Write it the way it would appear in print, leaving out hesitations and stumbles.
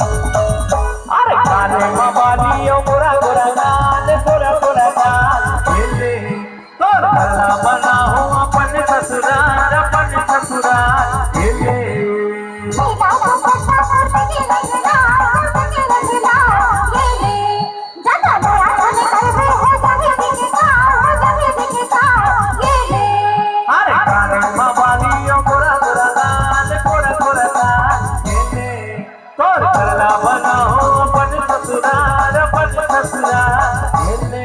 अरे काले मवालियों गोरा गोरा गाल गोरा गोरा गाल खेले तोर भला बना हो अपन ससुराल खेले अरे काले मवालियों गोरा गोरा गाल गोरा गोरा गाल खेले तोर भला बना हो अपन ससुराल खेले